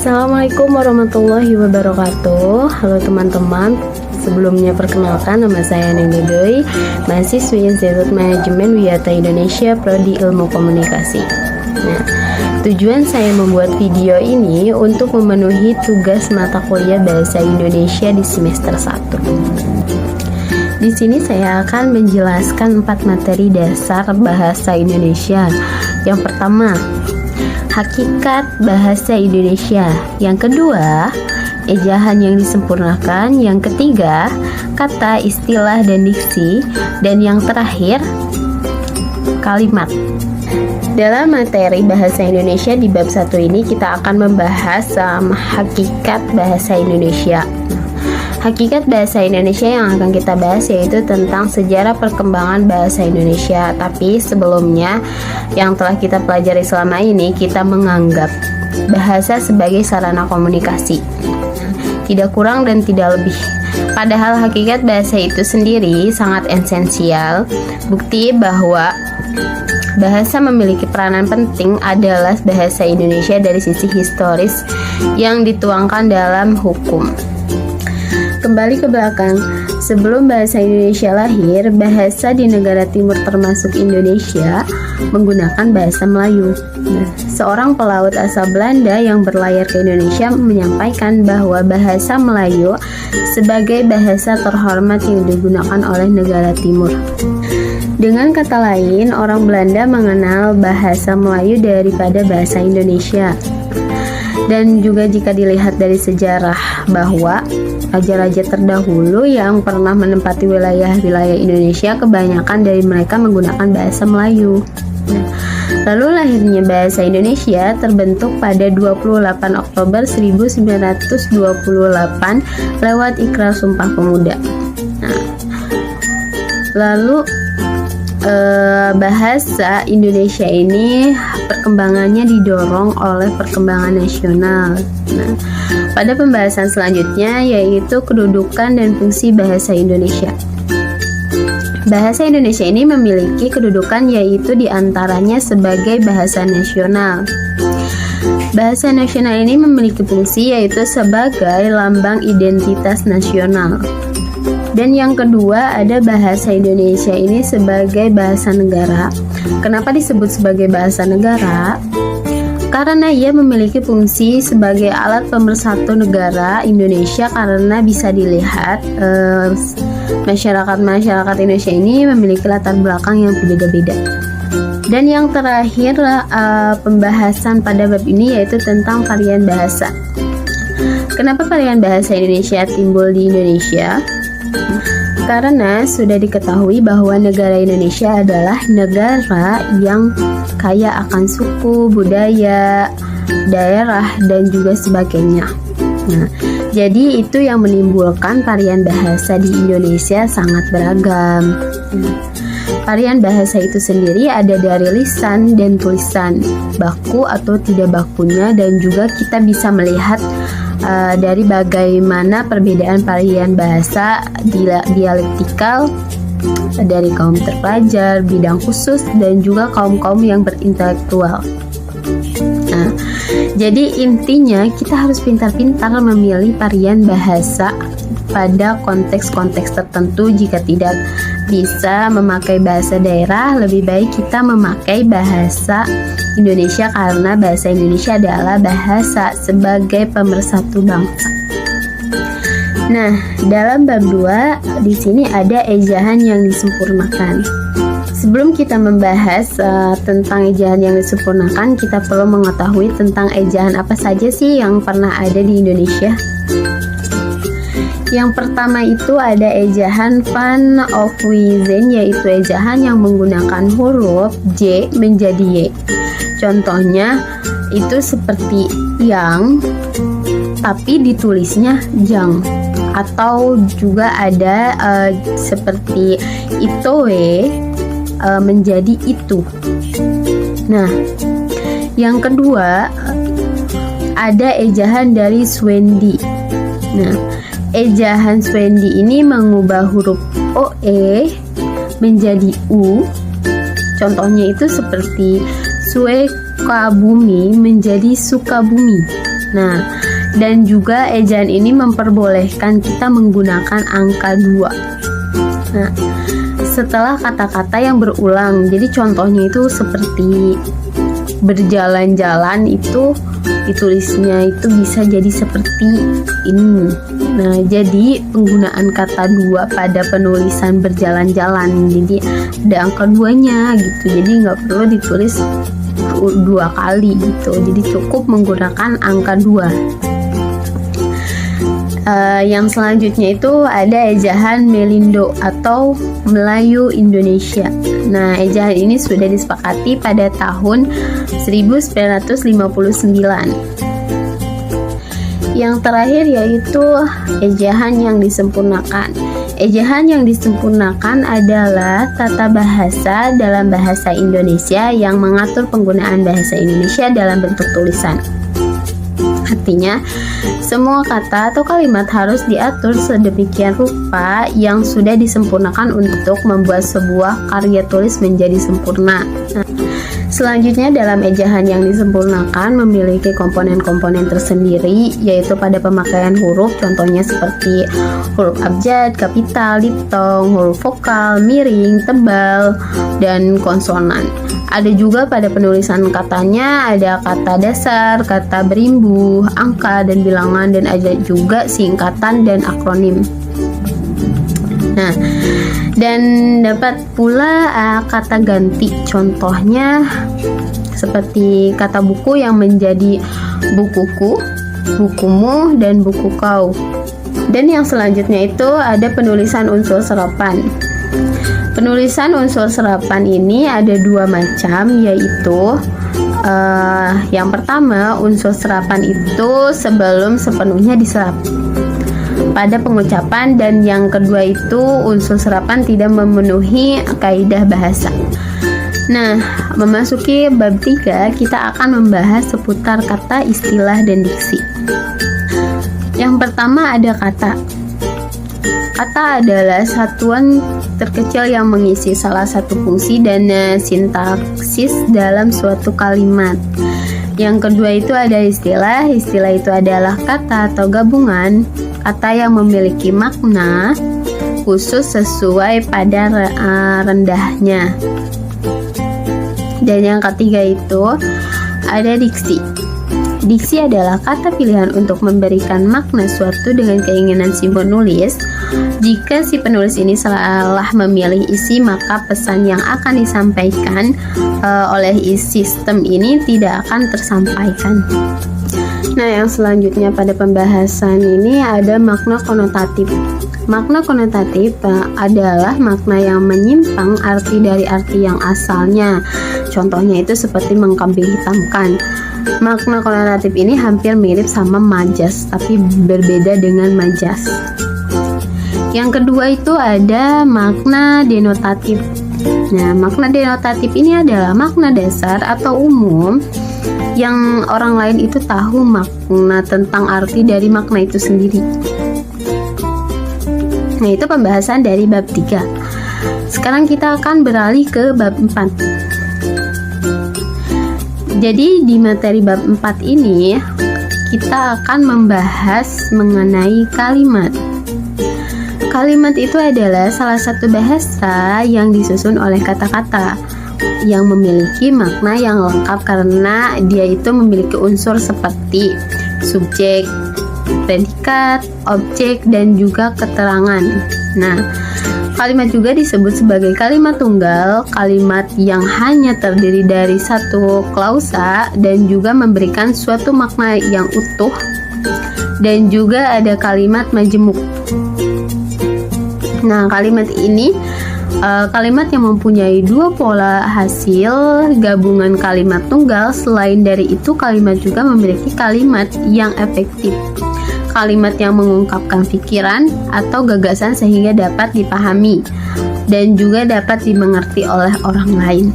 Assalamualaikum warahmatullahi wabarakatuh. Halo teman-teman, sebelumnya perkenalkan nama saya Neng Doi, mahasiswi Institut Manajemen Wiyata Indonesia Prodi Ilmu Komunikasi. Nah, tujuan saya membuat video ini untuk memenuhi tugas mata kuliah Bahasa Indonesia di semester 1. Di sini saya akan menjelaskan 4 materi dasar bahasa Indonesia. Yang pertama, hakikat bahasa Indonesia. Yang kedua, ejaan yang disempurnakan. Yang ketiga, kata, istilah, dan diksi. Dan yang terakhir, kalimat. Dalam materi bahasa Indonesia di bab 1 ini kita akan membahas hakikat bahasa Indonesia. Hakikat bahasa Indonesia yang akan kita bahas yaitu tentang sejarah perkembangan bahasa Indonesia. Tapi sebelumnya, yang telah kita pelajari selama ini, kita menganggap bahasa sebagai sarana komunikasi, tidak kurang dan tidak lebih. Padahal hakikat bahasa itu sendiri sangat esensial. Bukti bahwa bahasa memiliki peranan penting adalah bahasa Indonesia dari sisi historis yang dituangkan dalam hukum. Kembali ke belakang, sebelum bahasa Indonesia lahir, bahasa di negara timur termasuk Indonesia menggunakan bahasa Melayu. Seorang pelaut asal Belanda yang berlayar ke Indonesia menyampaikan bahwa bahasa Melayu sebagai bahasa terhormat yang digunakan oleh negara timur. Dengan kata lain, orang Belanda mengenal bahasa Melayu daripada bahasa Indonesia. Dan juga jika dilihat dari sejarah bahwa raja-raja terdahulu yang pernah menempati wilayah-wilayah Indonesia, kebanyakan dari mereka menggunakan bahasa Melayu. Lalu lahirnya bahasa Indonesia terbentuk pada 28 Oktober 1928 lewat Ikrar Sumpah Pemuda. Lalu bahasa Indonesia ini perkembangannya didorong oleh perkembangan nasional. Pada pembahasan selanjutnya yaitu kedudukan dan fungsi bahasa Indonesia. Bahasa Indonesia ini memiliki kedudukan yaitu diantaranya sebagai bahasa nasional. Bahasa nasional ini memiliki fungsi yaitu sebagai lambang identitas nasional. Dan yang kedua ada bahasa Indonesia ini sebagai bahasa negara. Kenapa disebut sebagai bahasa negara? Karena ia memiliki fungsi sebagai alat pemersatu negara Indonesia, karena bisa dilihat masyarakat Indonesia ini memiliki latar belakang yang berbeda-beda. Dan yang terakhir pembahasan pada bab ini yaitu tentang varian bahasa. Kenapa varian bahasa Indonesia timbul di Indonesia? Karena sudah diketahui bahwa negara Indonesia adalah negara yang kaya akan suku, budaya, daerah, dan juga sebagainya. Jadi itu yang menimbulkan varian bahasa di Indonesia sangat beragam. Varian bahasa itu sendiri ada dari lisan dan tulisan, baku atau tidak bakunya, dan juga kita bisa melihat dari bagaimana perbedaan varian bahasa dialektikal dari kaum terpelajar, bidang khusus, dan juga kaum-kaum yang berintelektual. Jadi intinya kita harus pintar-pintar memilih varian bahasa pada konteks-konteks tertentu. Jika tidak bisa memakai bahasa daerah, lebih baik kita memakai bahasa Indonesia, karena bahasa Indonesia adalah bahasa sebagai pemersatu bangsa. Nah, dalam bab 2 di sini ada ejaan yang disempurnakan. Sebelum kita membahas tentang ejaan yang disempurnakan, kita perlu mengetahui tentang ejaan apa saja sih yang pernah ada di Indonesia. Yang pertama itu ada ejaan Van Ophuijsen, yaitu ejaan yang menggunakan huruf J menjadi Y. Contohnya itu seperti yang, tapi ditulisnya jang. Atau juga ada seperti itoe menjadi itu. Nah, yang kedua ada ejaan dari Swendi. Nah, ejaan Swendi ini mengubah huruf OE menjadi U. Contohnya itu seperti Sukabumi menjadi Sukabumi. Nah, dan juga ejaan ini memperbolehkan kita menggunakan angka 2. Nah, setelah kata-kata yang berulang, jadi contohnya itu seperti berjalan-jalan, itu ditulisnya itu bisa jadi seperti ini. Nah, jadi penggunaan kata 2 pada penulisan berjalan-jalan, jadi ada angka 2-nya gitu, jadi nggak perlu ditulis 2 kali gitu, jadi cukup menggunakan angka 2. Yang selanjutnya itu ada ejaan Melindo atau Melayu Indonesia. Nah, ejaan ini sudah disepakati pada tahun 1959. Yang terakhir yaitu ejaan yang disempurnakan. Ejaan yang disempurnakan adalah tata bahasa dalam bahasa Indonesia yang mengatur penggunaan bahasa Indonesia dalam bentuk tulisan. Artinya, semua kata atau kalimat harus diatur sedemikian rupa yang sudah disempurnakan untuk membuat sebuah karya tulis menjadi sempurna. Nah, selanjutnya dalam ejaan yang disempurnakan memiliki komponen-komponen tersendiri, yaitu pada pemakaian huruf, contohnya seperti huruf abjad, kapital, diftong, huruf vokal, miring, tebal, dan konsonan. Ada juga pada penulisan katanya, ada kata dasar, kata berimbuh, angka, dan bilangan, dan ada juga singkatan dan akronim. Nah, dan dapat pula kata ganti, contohnya seperti kata buku yang menjadi bukuku, bukumu, dan buku kau. Dan yang selanjutnya itu ada penulisan unsur serapan. Penulisan unsur serapan ini ada 2 macam, yaitu yang pertama, unsur serapan itu sebelum sepenuhnya diserap pada pengucapan, dan yang kedua itu unsur serapan tidak memenuhi kaidah bahasa. Nah, memasuki bab 3, kita akan membahas seputar kata, istilah, dan diksi. Yang pertama ada kata. Kata adalah satuan terkecil yang mengisi salah satu fungsi dan sintaksis dalam suatu kalimat. Yang kedua itu ada istilah. Istilah itu adalah kata atau gabungan kata yang memiliki makna khusus sesuai pada rendahnya. Dan yang ketiga itu ada diksi. Diksi adalah kata pilihan untuk memberikan makna suatu dengan keinginan si penulis. Jika si penulis ini salah memilih isi, maka pesan yang akan disampaikan oleh sistem ini tidak akan tersampaikan. Nah, yang selanjutnya pada pembahasan ini ada makna konotatif. Makna konotatif adalah makna yang menyimpang arti dari arti yang asalnya. Contohnya itu seperti mengkambing hitamkan. Makna konotatif ini hampir mirip sama majas, tapi berbeda dengan majas. Yang kedua itu ada makna denotatif. Nah, makna denotatif ini adalah makna dasar atau umum yang orang lain itu tahu makna tentang arti dari makna itu sendiri. Nah, itu pembahasan dari bab 3. Sekarang kita akan beralih ke bab 4. Jadi di materi bab 4 ini kita akan membahas mengenai kalimat. Kalimat itu adalah salah satu bahasa yang disusun oleh kata-kata yang memiliki makna yang lengkap karena dia itu memiliki unsur seperti subjek, predikat, objek, dan juga keterangan. Nah, kalimat juga disebut sebagai kalimat tunggal, kalimat yang hanya terdiri dari satu klausa dan juga memberikan suatu makna yang utuh, dan juga ada kalimat majemuk. Nah, kalimat ini kalimat yang mempunyai 2 pola hasil gabungan kalimat tunggal. Selain dari itu, kalimat juga memiliki kalimat yang efektif, kalimat yang mengungkapkan pikiran atau gagasan sehingga dapat dipahami dan juga dapat dimengerti oleh orang lain.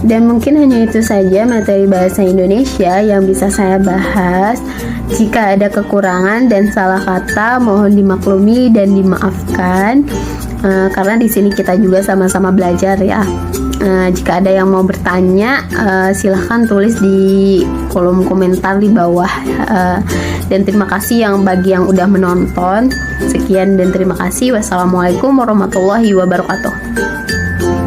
Dan mungkin hanya itu saja materi bahasa Indonesia yang bisa saya bahas. Jika ada kekurangan dan salah kata, mohon dimaklumi dan dimaafkan, karena di sini kita juga sama-sama belajar ya. Jika ada yang mau bertanya, silahkan tulis di kolom komentar di bawah. Dan terima kasih bagi yang udah menonton. Sekian dan terima kasih. Wassalamualaikum warahmatullahi wabarakatuh.